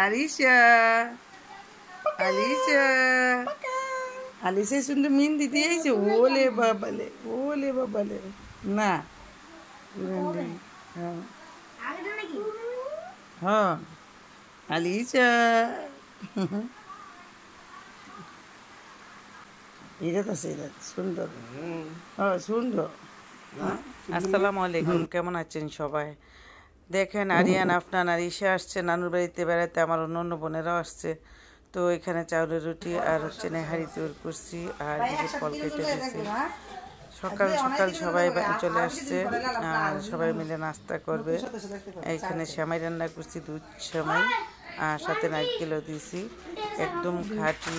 Alicia. Alicia. Alicia শুনতে মিন্দি দিয়েছে ওলে বাবালে না হ্যাঁ Alicia এটা তো সেটা সুন্দর হ্যাঁ সুন্দর। আসসালামু আলাইকুম, কেমন আছেন সবাই? দেখেন আরিয়ান আফনান আর ঈশা আসছে নানুর বাড়িতে বেড়াতে, আমার অন্য বোনেরাও আসছে। তো এখানে চাউলের রুটি আর হচ্ছে নেহারি তৈরি করছি আর ফল কেটে দিয়েছি। সকাল সকাল সবাই চলে আসছে আর সবাই মিলে নাস্তা করবে। এইখানে সেমাই রান্না করছি, দুধ সেমাই আর সাথে নারকেলও দিয়েছি। একদম খাঁটি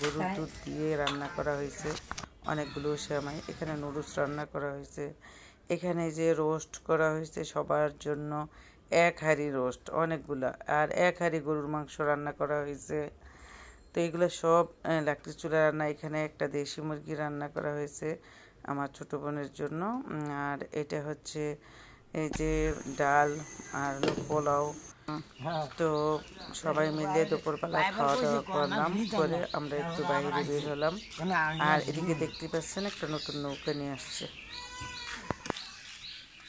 গরুর দুধ দিয়ে রান্না করা হয়েছে অনেকগুলো সেমাই। এখানে নুডলস রান্না করা হয়েছে। এখানে যে রোস্ট করা হয়েছে সবার জন্য, এক হাঁড়ি রোস্ট অনেকগুলো, আর এক হাঁড়ি গরুর মাংস রান্না করা হয়েছে। তো এগুলো সব লাকড়ির চুলা রান্না। এখানে একটা দেশি মুরগি রান্না করা হয়েছে আমার ছোটো বোনের জন্য। আর এটা হচ্ছে এই যে ডাল আর পোলাও। তো সবাই মিলে দুপুরবেলা খাওয়া দাওয়া করলাম, করে আমরা একটু বাইরে বের হলাম। আর এদিকে দেখতে পাচ্ছেন একটা নতুন নৌকা নিয়ে আসছে।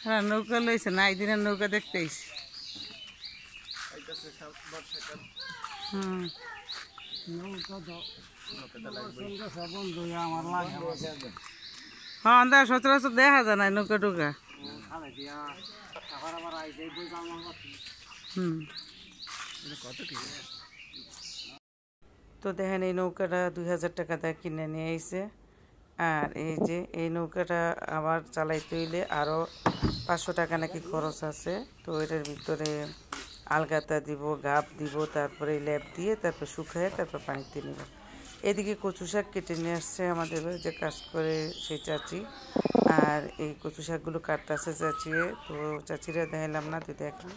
হ্যাঁ নৌকা লইছে না, এই দিনের নৌকা দেখতে আইছি। হ্যাঁ দা সচরাচর দেখা যায় না নৌকা টুকা। তো দেখেন এই নৌকাটা 2000 টাকা দিয়ে কিনে নিয়ে আইছে। আর এই যে এই নৌকাটা আবার চালাইতে হইলে আরও 500 টাকা নাকি খরচ আছে। তো এটার ভিতরে আলগাতা দিব, গাপ দিব, তারপরে লেপ দিয়ে তারপর শুকায় তারপর পানিতে নিব। এদিকে কচু শাক কেটে নিয়ে আসছে আমাদের যে কাজ করে সেই চাচি। আর এই কচু শাকগুলো কাটতেছে চাচিয়ে। তো চাচিরা দেখাইলাম না, তুই দেখলি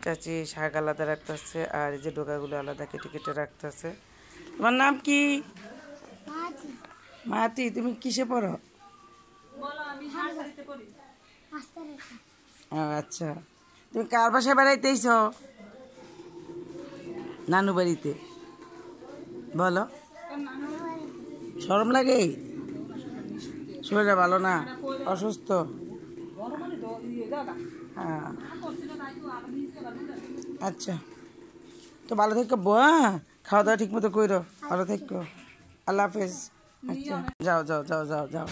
চাচি শাক আলাদা রাখতেছে আর এই যে ডোকাগুলো আলাদা কেটে কেটে রাখতেছে। তোমার নাম কি? মাতি। তুমি কিসে পড়ো? আচ্ছা, তুমি কার বাসায় বেড়াইতেইছ? নানু বাড়িতে। বলো, শরম লাগে? শরীরটা ভালো না, অসুস্থ? হ্যাঁ আচ্ছা, তো ভালো থেকো বউ। হ্যাঁ খাওয়া দাওয়া ঠিক মতো করো, ভালো থেকো। আল্লাহ হাফেজ। আচ্ছা যাও যাও যাও যাও যাও।